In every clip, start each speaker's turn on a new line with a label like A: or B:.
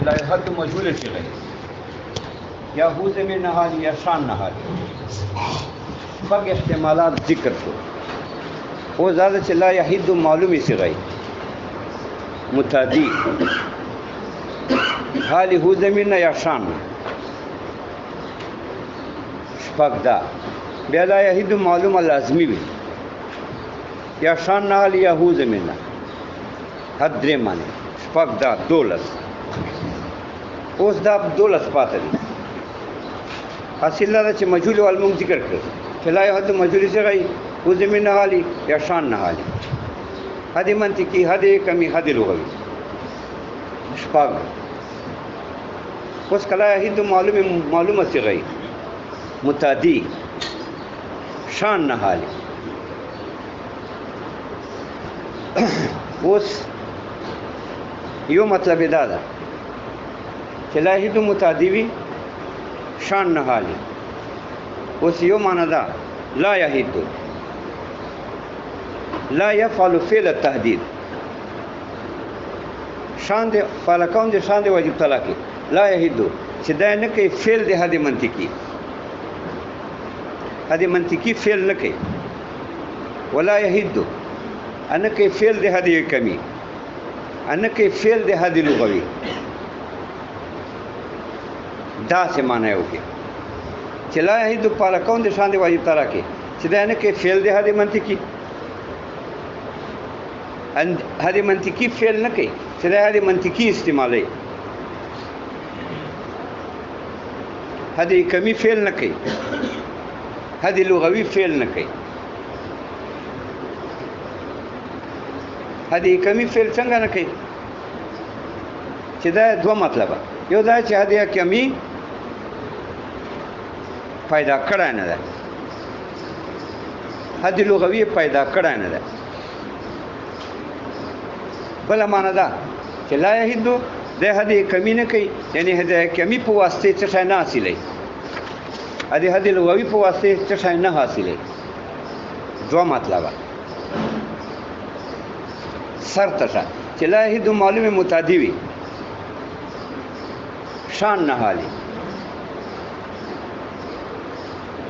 A: لا يحد مجهول في غيره یا هو زمین نهالی یا شان نهالی فق احتمالات ذکر کو وہ زیادہ سے لا یحد معلومی سے غیر متعدی حالی هو زمین یا شان شپق دا بیا لا یحد معلوم لازمی بھی یا شان نهالی یا هو زمین حد درې معنی شپق دا دولس اوس دا دولس پاتې دي حاصل دا چې مجهول والمون ذکر کړ چې لا یحد مجهول څه غي هو زمین نهالی یا شان نهالی حد منطقي حد کمی حد لغوي شپږ اوس کلا یحد معلومه څه غي متعدی شان نهالی اوس یو مطلب دا ده چې لا یحد متعدی وي شان نهالی اوس یو معنا ده لا یحد لا يفعل فعل التهدید شان دے فعلکون دے شان دے واجب طلاقی لا یحد چې دا نه کوي فعل دے حد منطقي حد منطقي فعل نه کوي ولا یحد ان کوي فعل دے حد کمی ان کوي فعل دے حد لغوي دا سے معنی ہوگی چې لا یحد فعلکون دے شان دے واجب طلاقی چې دا نه کوي فعل دے حد منطقي هذه منطقي فعل نه کوي چې دا هذه منطقي استعمالي هذه کمی فعل نه کوي هذه لغوي فعل نه کوي هذه کمی فعل څنګه نه کوي چې دا دوه مطلبه یو دا چې هذه کمی پیدا کړای نه ده هذه لغوي پیدا کړای نه ده بل معنا دا چې لا یحد د هدي کمی نه کوي یعنی هدي کمی په واسطه څه نه حاصلې هدي لغوي په واسطه څه نه حاصلې دوه مطلب سرتشه چې لا یحد معلومه متعدی وي شان نه حالي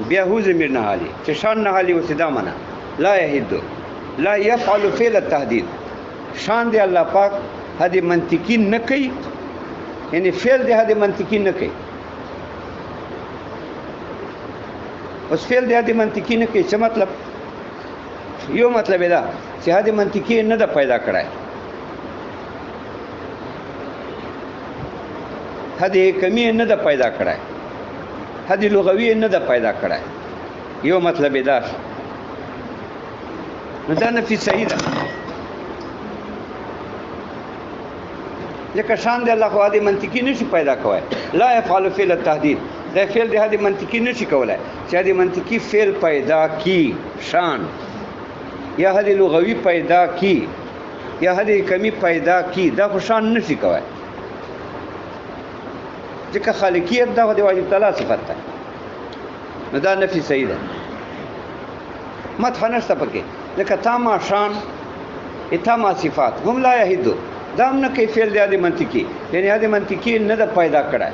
A: بیا هو زمير نه حالي چې شان نه حالي وسدا معنا لا یحد لا يفعل فعل التهدید شان دی الله پاک هدي منطقي نه کوي یعنی فعل دی هدي منطقي نه کوي اوس فعل دی هدي منطقي نه کوي څه مطلب یو مطلب دا چې هدي منطقي نه ده پیدا کړای هدي کمی نه ده پیدا کړای هدي لغوي نه ده پیدا کړای یو مطلب دا نو دا نفي صحیح ده لکه شان دی الله خو هدي منطقي نشي پیدا کوي لا يفعل فعل التهدید دا فعل دی هدي منطقي نشي کولای چې هدي منطقي فعل پیدا کی شان یا هدي لغوي پیدا کی یا هدي کمی پیدا کی دا خو شان نشي کوي ځکه خالقیت دا د واجب تعالی صفت ده نو دا نفي صحیح ده مدح نشته پکې لکه تاما شان اتما صفات هم لا یحد دام نه کوي فعل دی هدي منطقي یعنی هدي منطقي نه ده پیدا کړای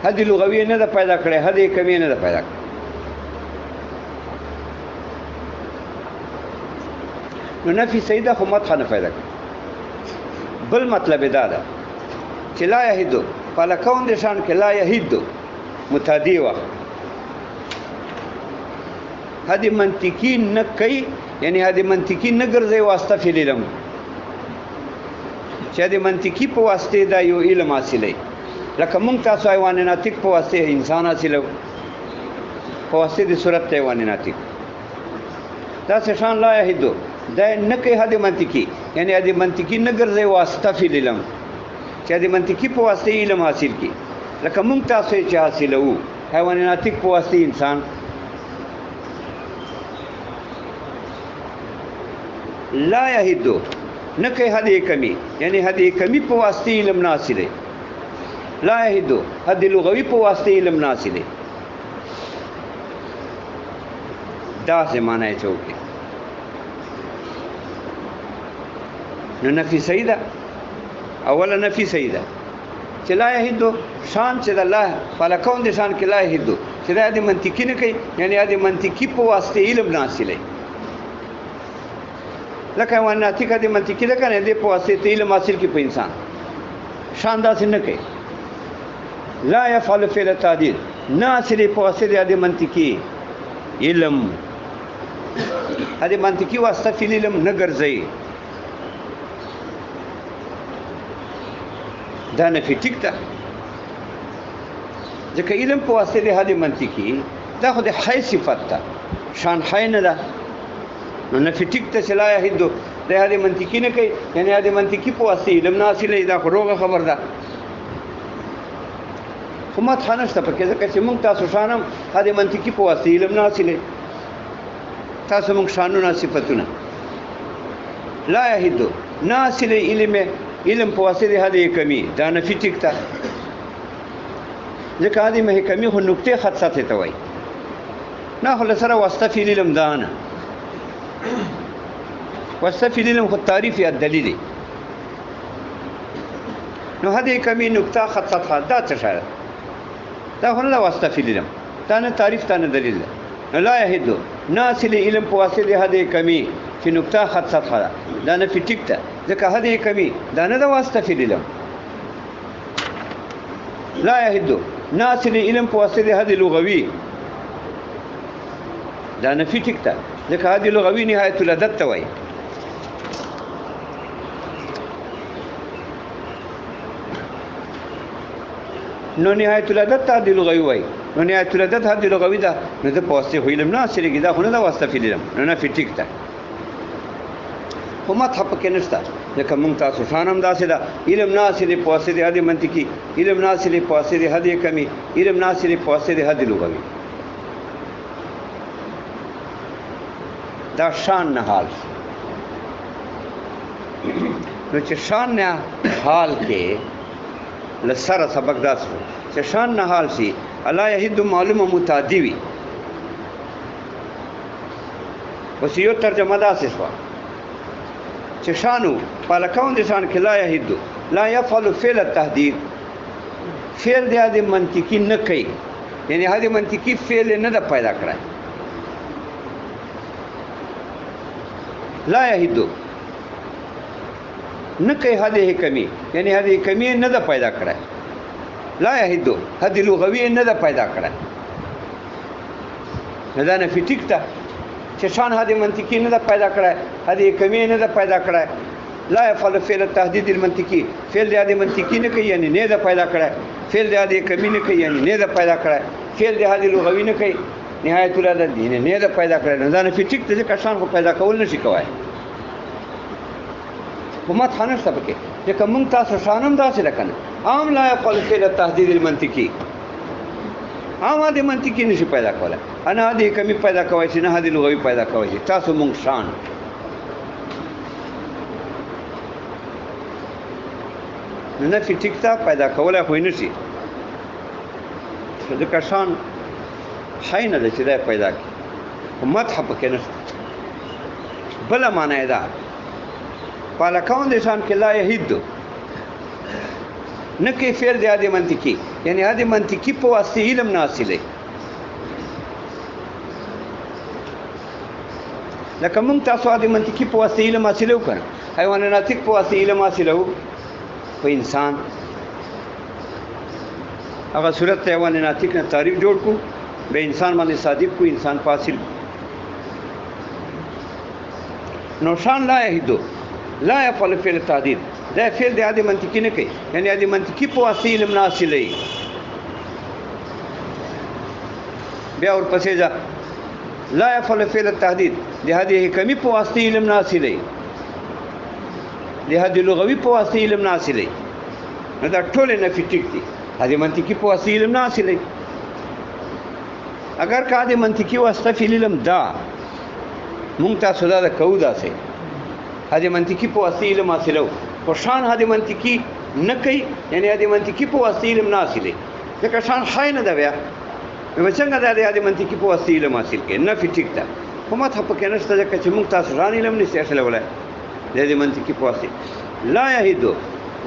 A: هدي لغوي نه ده پیدا کړای هدي کمی نه ده پیدا کړای نو نفي صحیح ده خو مدح نه پیدا کړ بل مطلب دا ده چې لا یحد فلکون د شان کې لا یحد متعدی وخت هدي منطقي نه کوي یعنی هدي منطقي نه ګرځي واسطه فعل علم چې د منطقي په واسطه دا یو علم حاصلې لکه مونږ تاسو حیوان ناطق په واسطه انسان حاصلو په واسطه د صورت حیوان ناطق دا څه شان لا یحد دا نه کوي هدي منطقي یعنی هدي منطقي نه ګرځي واسطه فعل علم چې د منطقي په واسطه علم حاصل کی لکه مونږ تاسو چې حاصلو حیوان ناطق په واسطه انسان لا یحد نه کوي هدي کمی یعنی هدي کمی په واسطه علم نه حاصلې لا یحد هدي لغوي په واسطه علم نه حاصلې دا زمانه چوکي نو نفي صحیح ده اوله نفي صحیح ده چې لا یهدو شان چې د الله پاله کون د شان کې لا یهدو چې دا د منطقي نه کوي یعنی د منطقي په واسطه علم نه حاصلوي لکه حیواناتي که د منطقي ده که نه د په واسطه علم حاصل کړي په انسان شان داسې نه کوي لا یفعل فعل تعدیل نه حاصلوي په واسطه د منطقي علم د منطقي واسطه فعل علم نه ګرځوي دا نفي ټیک ده ځکه علم په واسطه د هدي منطقي دا خو د حی صفت ده شان حی نه ده نو نفي ټیک ده چې لا یهدو د هدي منطقي نه کوي یعنی هدي منطقي په واسطه علم نه حاصلوي دا خو روغه خبر ده خو مدحه نشته پکې ځکه چې موږ تاسو شانم هدي منطقي په واسطه علم نه حاصلوي تاسو موږ شانونه صفتونه لا یهدو نه حاصلوي علم په واسطه هدي کمی دا نفي ټیک ده ځکه هدي محکمي خو نقطې خط ساتي ته وایي نه خو له سره واسطه فعل علم ده نه واسطه فعل علم خو تعریف یا دلیل دی نو هدي کمی نقطه خط ساتي دا څه شی دا خو نه واسطه فعل علم دا نه تعریف دا نه دلیل ده لا یهدو ناصل علم په واسطه هدي کمی چې نقطه خط ساتي دا نه ټیک ده ځکه هدي کمی دا نه د واسطه فعل علم لا یهدو ناصل علم په واسطه هدي لغوي دا نه ټیک ده ځکه هدي لغوي نهایت العدد ته وایي نو نهایت العدد ته هدي لغوي وایي نو نهایت العدد هدي لغوي ده نو د په واسطه علم نه حاصلېږي دا خو نه د واسطه فعل علم نو نه ټیک ده خو مدحه پکې نشته ځکه موږ تاسو شان هم داسې ده علم نه حاصلې په واسطه د هدي منطقي علم نه حاصلې په واسطه د هدي کمی علم نه حاصلې په واسطه د هدي لغوي دا شان نه حال نو چې شان نه حال کې لسره سبق داس چې شان نه حال شي الله یهد معلومه متعدی وي اوس یو ترجمه داسې شوه چې شانو پالکون د شان کې لا یهد لا يفعل فعل التهدید فعل د هدي منطقي نه کوي یعنی هدي منطقي فعل نه ده پیدا کړی لا یهد نه کوي هدي کمی یعنی هدي کمی نه ده پیدا کړی لا یهد هدي لغوي نه ده پیدا کړی نه دا نه ټیک ده چې شان هدي منطقي نه ده پیدا کړی هدي کمی نه ده پیدا کړی لا يفعل فعل التهديد المنطقي فعل د هدي منطقي نه کوي یعنی نه ده پیدا کړی فعل د هدي کمی نه کوي یعنی نه ده پیدا کړی فعل د هدي لغوي نه کوي نهایت العدد یعنی نه ده پیدا کړی نه دا نه ټیک ده چې شان خو پیدا کول نشي کوای حکومت خانه سره پکې چې کوم تاسو شانم داسې لکنه عام لا يفعل فعل التهديد المنطقي عام هدي منطقي نشي پیدا کولای انا هدي کمی پیدا کوي چې نه هدي لغوي پیدا کوي تاسو مونږ شان نه فی ټیک تا پیدا کولای خو نه شي ځکه شان حی نه ده چې دا پیدا کړي مدحه پکې نشته بله معنی ده پالکون د شان کې لا یهد نه کوي فعل د هدي منطقي یعنی هدي منطقي په واسطه علم نه حاصلوي لکه موږ تاسو هدي منطقي په واسطه علم حاصلوو که نه حیواناتیک په واسطه علم حاصلوو په انسان هغه صورت ته حیواناتیک نه تعریف جوړ کړو به انسان باندې صادق کو انسان فاصل نو شان لا یهدو لا يفعل فعل التهديد دا فعل د هدي منطقي نه کوي یعنی هدي منطقي په واسطه علم نه حاصلوي بیا ورپسې ځه لا يفعل فعل التهديد د هدي کمی په واسطه علم نه حاصلوي د هدي لغوي په واسطه علم نه حاصلوي نو دا ټول نه ټیک دي هدي منطقي په واسطه علم نه حاصلوي اگر که هدي منطقي واسطه فعل علم دا مونږ تاسو دا کوو داسې هدي منطقي په واسطه علم حاصلو خو شان هدي منطقي نه کوي یعنی هدي منطقي په واسطه علم نه حاصلوي ځکه شان حی نه ده بیا نو څنګه دا هدي منطقي په واسطه علم حاصل کوي نه ټیک ده خو مدحه پکې نشته ځکه چې مونږ تاسو ځان علم نشي حاصلولی د هدي منطقي په واسطه لا یهد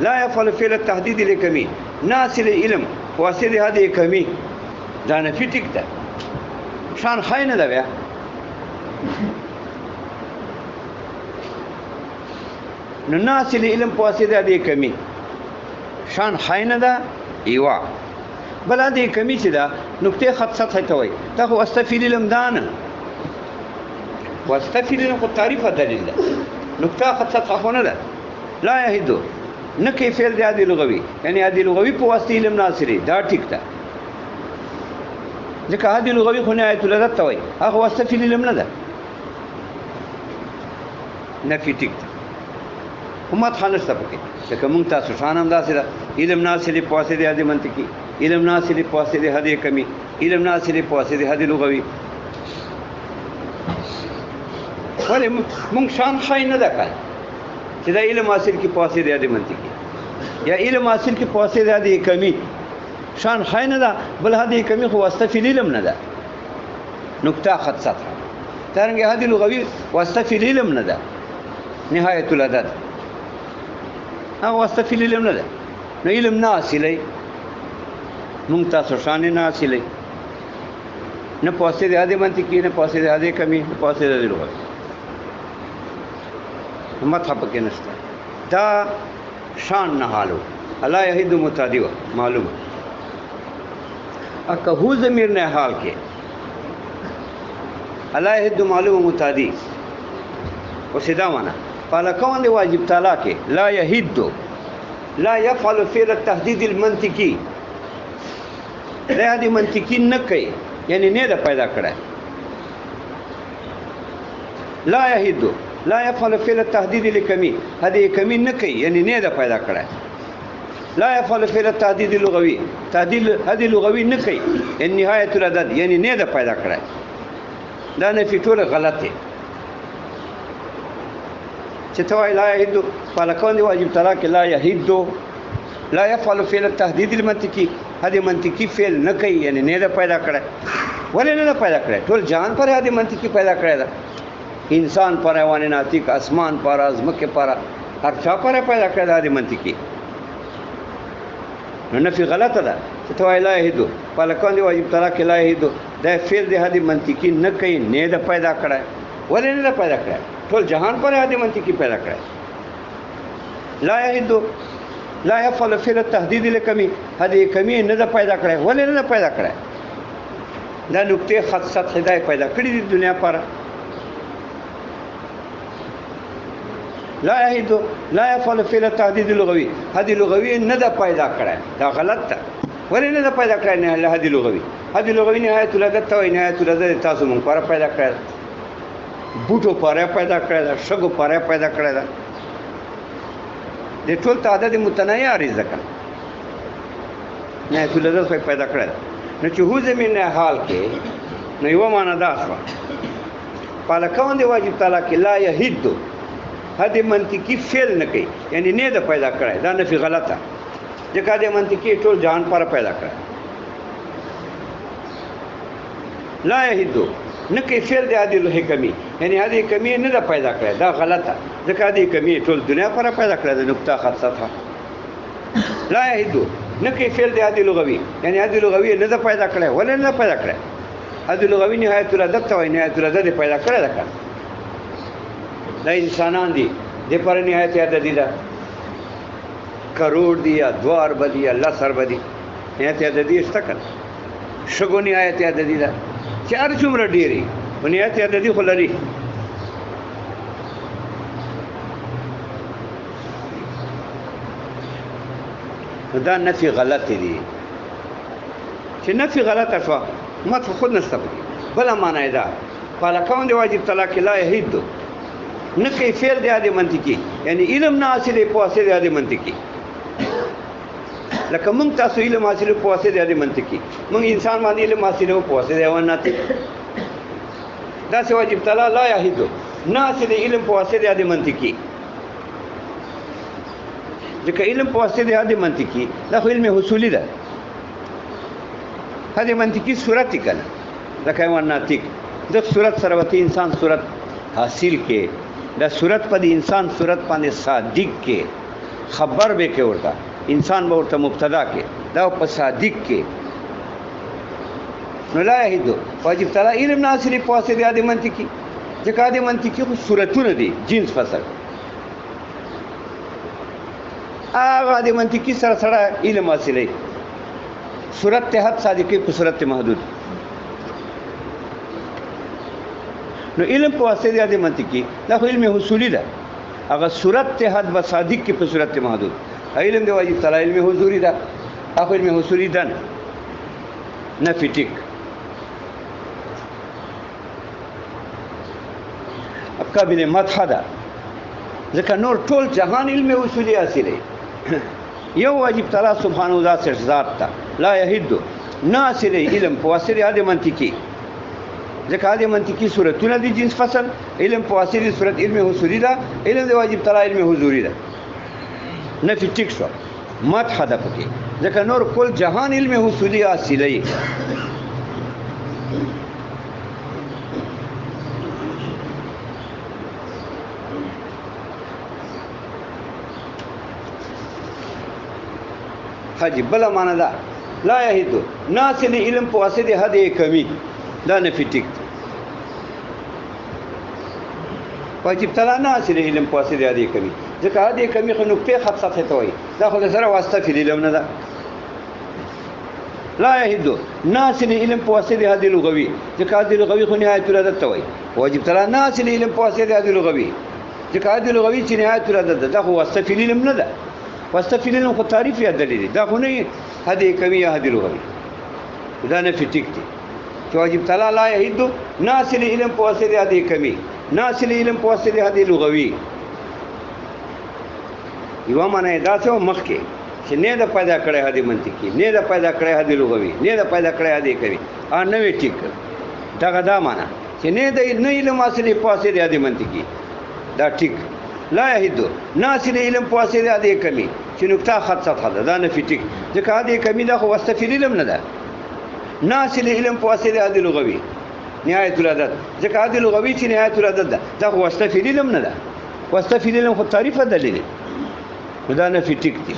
A: لا يفعل فعل التهدید لکمی ناصل علم واسطه هدي کمی دا نفي ټیک ده شان خای نه ده بیا نو ناصل علم واسطه هدي کمی شان خای نه ده ایوا بل هدي کمی چې ده نقطه خط سطح ته وای دا خو واستفیل علم دانه واستفیل علم خو تعریف دلیل ده نقطه خط سطح نه ده لا يهدو نه کیفیت دی عادی لغوي یعنی عادی لغوي په واسطه علم ناصري دا ټیک ده ځکه عادی لغوي خو نه آیت الذات وای هغه واسطه فی علم نه ده نفي ټیک ده همت خانسته پکې ځکه مونږ تاسو شان هم داسې ده علم ناصري په واسطه عادي منطقي علم ناصري په واسطه هدي کمی علم ناصري په واسطه هدي لغوي ولې مونږ شان خای نه ده کړ چې دا علم حاصل کی پواسه دی د منطقي یا علم حاصل کی پواسه دی د کمی شان خاینه ده بل هدي کمی خو واسطه فی علم نه ده نقطه خط سطح ترنګ هدي لغوي واسطه فی علم نه ده نهایت العدد او واسطه فی علم نه ده نو علم نه حاصلې مونږ تاسو شان نه حاصلې نه پواسه دی د منطقي نه پواسه دی د کمی نه پواسه دی لغوي مطلب کې نشته دا شان نه حالو الله یهید متعدی معلومه اکه هو ضمیر نه حال کې الله یهید معلومه متعدی او سیدا معنا فالکون دی واجب تعالی کې لا یهید لا يفعل فعل التهدید المنطقي دا دې منطقي نه کوي یعنی نه دا پیدا کړه لا یهید لا يفعل فعل التهدید لکمی هدي کمی نه کوي یعنی نه ده پیدا کړه لا يفعل فعل التهدید لغوي تهدید هدي لغوي نه کوي ان نهایت العدد یعنی نه ده پیدا کړه دا نه فټول غلط دی چې توای لا يهد فالکون دی واجب تعالی کې لا يهد لا يفعل فعل التهدید المنطقي هدي منطقي فعل نه کوي یعنی نه ده پیدا کړه ولې نه ده پیدا کړه ټول جهان پر هدي منطقي پیدا کړه ده انسان پر حیوانات اسمان پر ازمکه پر هر چا پر پیدا کړی دی منطقي نو نفي غلطه ده چې تو لا یهدو فلکون دی واجب تعالی کې لا یهدو دا فعل دی هدي منطقي نه کوي نه ده پیدا کړی ولې نه ده پیدا کړی ټول جهان پر هدي منطقي پیدا کړی لا یهدو لا يفعل فعل التهدید لکمی هدي کمی نه ده پیدا کړی ولې نه ده پیدا کړی دا نقطه خط سطح هدايه پیدا کړی دی دنیا پر لا يهد لا يفعل فعل التهدید اللغوي هدي لغوي نه ده پیدا کړه دا غلط ده ولې نه ده پیدا کړه نه له هدي لغوي هدي لغوي نهایت العدد ته نهایت العدد تاسو مونږ پر پیدا کړه بوټو پر پیدا کړه شګو پر پیدا کړه د ټول تعداد متناهي عارض ده نهایت العدد پیدا کړه نو چې هو زمين حال کې نو یو معنا دا شو پالکون دی واجب تعالی کې لا يهد هدي منطقي فعل نه کوي یعنی نه ده پیدا کړی دا نفي غلطه ځکه د منطقي ټول جهان پر پیدا کړی لا يهد نه کوي فعل د هدي له کمی یعنی هدي کمی نه ده پیدا کړی دا غلطه ځکه هدي کمی ټول دنیا پر پیدا کړی د نقطه خط سطح لا يهد نه کوي فعل د هدي لغوي یعنی هدي لغوي نه ده پیدا کړی ولې نه پیدا کړی هدي لغوي نهایت العدد ته نهایت العدد پیدا کړی ده دا انسانان دي د پر نهایت عدد ده کروڑ دی یا دوار بدی یا لسر بدی نهایت عدد شته کړه شګو نهایت عدد ده چې هر څومره ډیری په نهایت عدد خو لري دا نفي غلط دي چې نفي غلطه شو مت خود نشته بل معنا ده فالکون دی واجب تعالی کې لا یهد نه کوي فعل دی د منطقي یعنی علم نه حاصلې په واسطه د منطقي لکه مونږ تاسو علم حاصلې په واسطه د منطقي مونږ انسان باندې علم حاصلې په واسطه د حیوانات دا څه واجب تعالی لا یهد نه حاصلې علم په واسطه د منطقي ځکه علم په واسطه د منطقي دا خو علم حصولي ده هدي منطقي صورت کنه لکه حیوانات د صورت سره وتی انسان صورت حاصل کې دا صورت په انسان صورت باندې صادق کې خبر به کې ورته انسان به ورته مبتدا کې دا په صادق کې نو لا یهدو واجب تعالی علم ناصری په واسطه د منطقي ځکه د منطقي خو صورتونه دي جنس فصل هغه د منطقي سره سره علم حاصلې صورت ته حد صادقي په صورت محدود نو علم په واسطه د منطقي دا خو علم حصولی ده هغه صورت ته حد و صادق کې په صورت محدود علم دی واجب تعالی علم حضوری ده هغه علم حصولی ده نه فټیک قابل مدح ده ځکه نور ټول جهان علم اصولي حاصلې یو واجب تعالی سبحانه وتعالى ذات ته لا یهد ناصر علم په واسطه د منطقي ځکه د منطقي صورتونه دي جنس فصل علم په واسطه صورت علم حصولي ده علم د واجب تعالی علم حضوري ده نه فټیک شو مدح ده پکې ځکه نور کل جهان علم حصولي حاصلې حج بلا معنا ده لا یهدو ناصل علم په واسطه حد کمی دا نه فټیک واجب تعالی ناصل علم په واسطه حد کمی ځکه حد کمی خو نقطه خط سطح ته وایي دا خو سره واسطه فی علم نه ده لا یهدو ناصل علم په واسطه حد لغوي ځکه حد لغوي خو نهایت العدد ته وایي واجب تعالی ناصل علم په واسطه حد لغوي ځکه حد لغوي چې نهایت العدد ده دا خو واسطه فی علم نه ده واسطه فی علم خو تعریف یا دلیل دا خو نه حد کمی یا حد لغوي دا نه فټیک دي چې واجب تعالی لا یهدو ناصل علم په واسطه حد کمی ناصل علم په واسطه حد لغوي یو معنی دا څه مخکې چې نه دا پیدا کړی حد منطقي نه دا پیدا کړی حد لغوي نه دا پیدا کړی حد کمی نه وی ټیک دا معنی چې نه د نه علم حاصل په واسطه حد منطقي دا ټیک لا یهدو ناصل علم په واسطه حد کمی چې نقطه خط سطح ده دا نه فټیک ځکه حد کمی دا خو واسطه فی علم نه ده ناصل علم په واسطه حد لغوي نهایت العدد ځکه حد لغوي چې نهایت العدد ده دا خو واسطه فی علم نه ده واسطه فی علم خو تعریف دلیل دا نه فټیک دي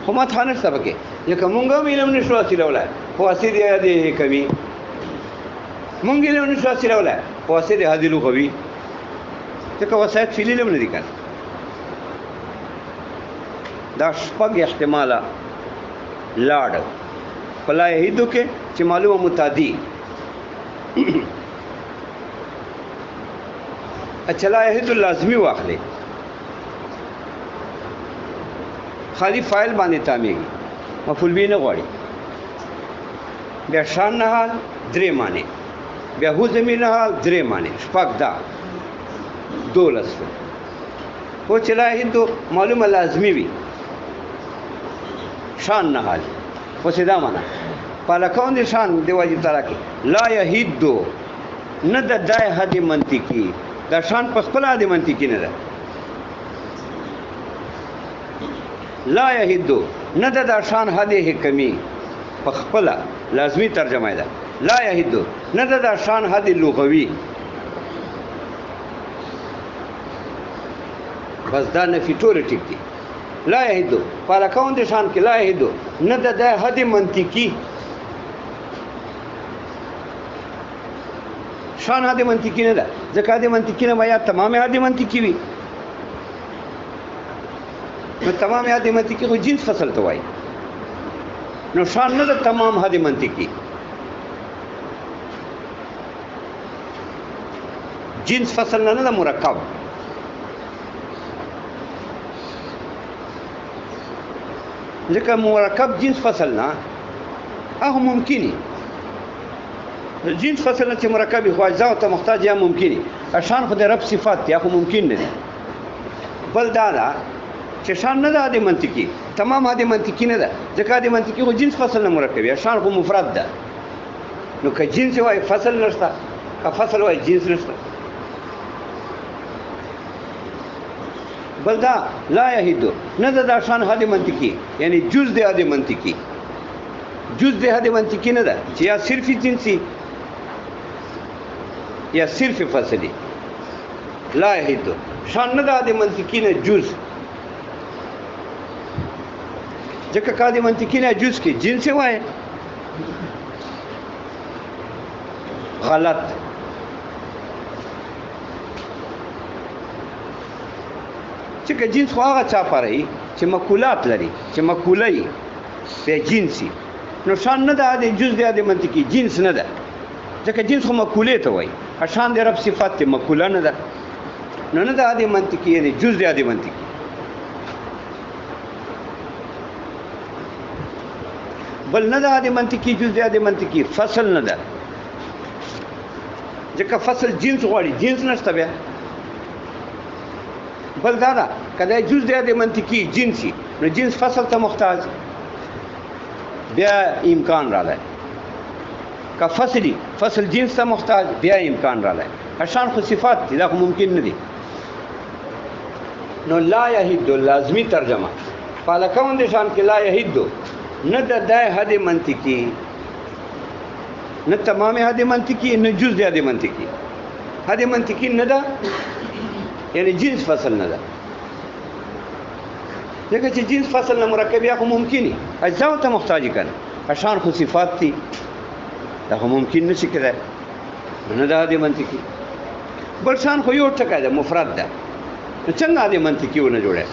A: خو ما ثانه سبقه ځکه مونږ هم علم نشو حاصلولای په واسطه حد کمی مونږ علم نشو حاصلولای په واسطه حد لغوي ځکه وسایت فی علم نه دي کنه دا شپږ احتماله لاړ فلا یهدو کې چې معلومه متعدی اچھا لا یهدو لازمی واخلې خالی فاعل باندې تامیږي مفعول به نه غواړي بیا شان نه حال درې معنی بیا هو زمینه حال درې معنی شپږ دا دولس خو چې لا یهدو معلومه لازمی وي شان نه حال خو دا معنا پالکون دي شان دی واجب تعالی کې لا یهدو نه د دای حد منطقي دا شان په خپل حد منطقي نه ده لا یهدو نه د شان حد حکمی په خپل لازمی ترجمه ده لا یهدو نه د شان حد لغوي بس دا نه فټور ټیک دي لا یهدو پالکون دي شان کې لا یهدو نه د حد منطقي شان حد منطقي نه ده ځکه حد منطقي نه یا تمام حد منطقي وي نو تمام حد منطقي خو جنس فصل ته وایي نو شان نه ده تمام حد منطقي جنس فصل نه ده مرکب ځکه مرکب جنس فصل نه هغه ممکني جنس فصل نه چې مرکب خو اجزا ته محتاج یا ممکني شان خو د رب صفات یا خو ممکن نه دي بل دا چې شان نه ده د منطقي تمام د منطقي نه ده ځکه د منطقي خو جنس فصل نه مرکب یا شان خو مفرد ده نو که جنس وای فصل نشته که فصل وای جنس نشته بل دا لا یهدو نه ده شان حد منطقي یعنی جز د حد منطقي جز د حد منطقي نه ده چې یا صرف جنسي یا صرف فصلی لا یهدو شان نه ده حد منطقي نه جز ځکه قاعدې منطقي نه جز کې جنس یې وایي غلط ځکه جنس خو هغه چا پاره چې مقولات لري چې مقوله یې په جنسي نو شان نه ده د جز دی د منطقي جنس نه ده ځکه جنس خو مقولې ته وایي شان د رب صفت دی مقوله نه ده نو نه ده د منطقي یعنی جز دی د منطقي بل نه ده د منطقي جز دی د منطقي فصل نه ده ځکه فصل جنس غواړي جنس نشته بیا بل دا ده که دا جز دی د منطقي جنسي نو جنس فصل ته محتاج بیا امکان راغلی که فصل جنس ته محتاج بیا امکان راغلی شان خو صفات دي دا خو ممکن نه دي نو لا یحد لازمی ترجمه فالکون د شان کې لا یحد نه د دای حد منطقي نه تمام حد منطقي نه جز دی حد منطقي حد منطقي نه ده یعنی جنس فصل نه ده ځکه چې جنس فصل نه مرکب یا خو ممکني اجزاء ته محتاج کنه شان خو صفات دي دا خو ممکن نشي کېدای نه ده د منطقي بل شان خو یو ټکی ده مفرد ده څنګه د منطقي ونه جوړه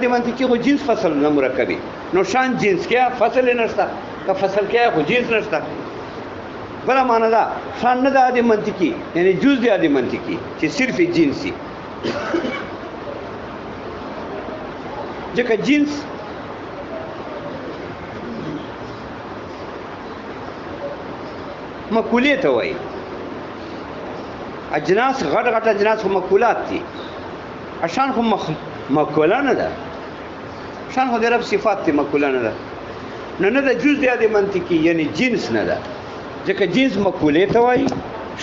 A: د منطقي خو جنس فصل نه مرکبي نو شان جنس کې فصل نشته که فصل کې خو جنس نشته بل معنا ده شان نه ده د منطقي یعنی جز دی د منطقي چې صرف جنسي ځکه جنس مقولې ته وایي اجناس غټ غټ اجناس خو مقولات دي شان خو مقوله نه ده شان خو د رب صفات دي مقوله نه ده نه ده جز دی د منطقي یعنی جنس نه ده ځکه جنس مقولې ته وایي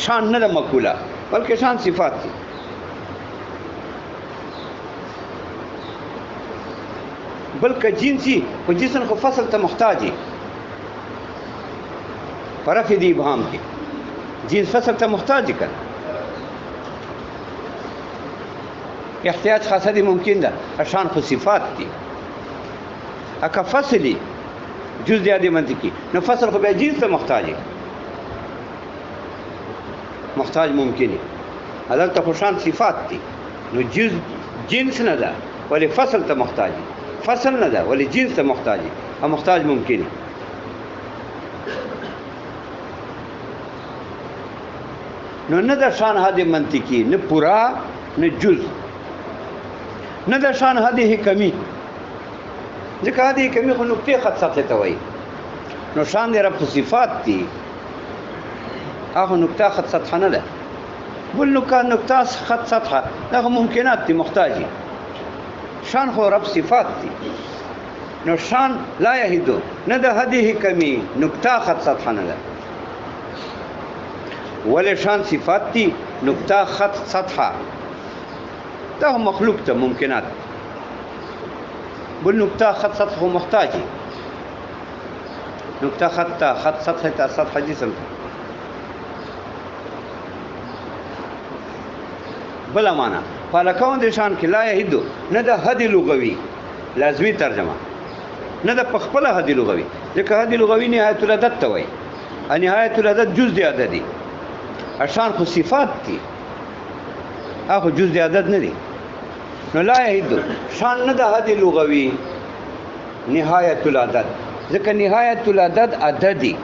A: شان نه ده مقوله بلکې شان صفات دي بلکې جنسي خو جسم خو فصل ته محتاجي فرق دی ابهام کې جنس فصل ته محتاج کړه احتیاج خاصه دي ممکن ده شان خو صفات دي اکه فصلی جز دی د منطقي نو فصل خو به جنس ته محتاج ممکنه حالت خو شان صفات دي نو جنس نه ده ولی فصل ته محتاج فصل نه ده ولی جنس ته محتاج او محتاج ممکنه نو نه ده شان حد منطقي نه پورا نه جز نه ده شان حد حکمی ځکه حد حکمی خو نقطې خط سطح ته وایي نو شان د رب صفات دي هغه نقطه خط سطح نه ده بل نقطه خط سطح دا ممکنات دي محتاجي شان خو رب صفات دي نو شان لا یحد نه ده حد حکمی نقطه خط سطح نه ده ولی شان صفات دي نقطه خط سطحه دا مخلوق ته ممکنات بل نقطه خط سطحه محتاجي نقطه خط سطحه ته سطح جسم بلا معنا فالکون د شان کې لا یحد نه ده حد لغوي لازمی ترجمه نه ده پخپل حد لغوي ځکه حد لغوي نهایت العدد ته وایي نهایت العدد جز دی عددي شان خو صفات دي هغه جز دی عدد نه دي نو لا یحد شان نه ده حد لغوي نهایت العدد ځکه نهایت العدد عددي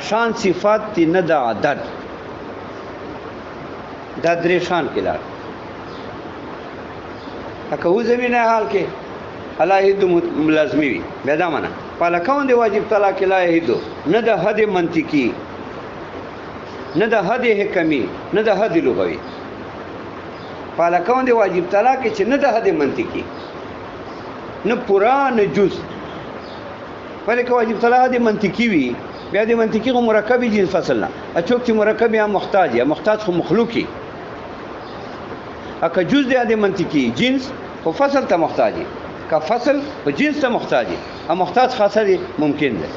A: شان صفات دي نه ده عدد دا درې شان کې لار اکه و زمینه حال کې الله یحد لازمی وي بیا دا معنا فالکون دی واجب تعالی کې لا یحد نه ده حد منطقي نه ده حد حکمی نه ده حد لغوي فالکون دی واجب تعالی کې چې نه ده حد منطقي نه پورا نه جز فالک واجب تعالی حد منطقي وي بیا د منطقي غو مرکبي جنس فصل نه اچوک چې مرکب یا محتاج خو مخلوقي اکه جز دی د منطقي جنس خو فصل ته محتاجي که فصل او جنس ته محتاجي او محتاج خاصه دي ممکن ده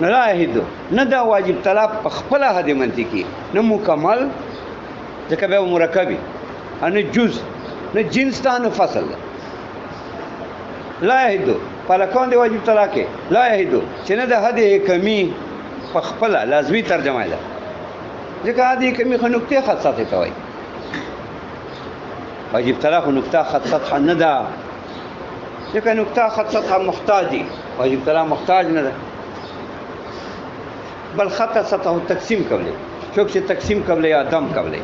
A: نه لا یحد نه دا واجب طلب خپل حد منطقي نه مکمل ځکه به مرکبي نه جز نه جنس ته نه فصل لا یحد پالکون دی واجب طلاق لا یهدو چې نه د حد کمی په خپله لازمي ترجمه ده ځکه حد کمی خو نقطې خط سطحې ته وایي واجب طلاق خو نقطه خط سطحه نه ده ځکه نقطه خط سطحه محتاج دي واجب طلاق محتاج نه ده بل خط سطحه تقسیم کولی څوک چې تقسیم کولی یا دم کولی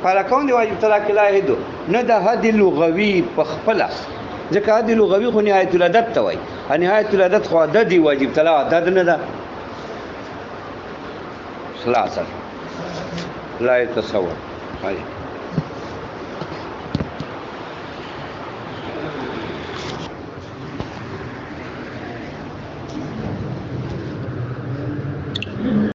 A: پالکون دی واجب طلاق لا یهدو نه د حد لغوي په خپله ځکه حد لغوي خو نهایت العدد ته وایي نهایت العدد خو عدد دی واجب طلاق عدد نه ده خلاصه لا يتصور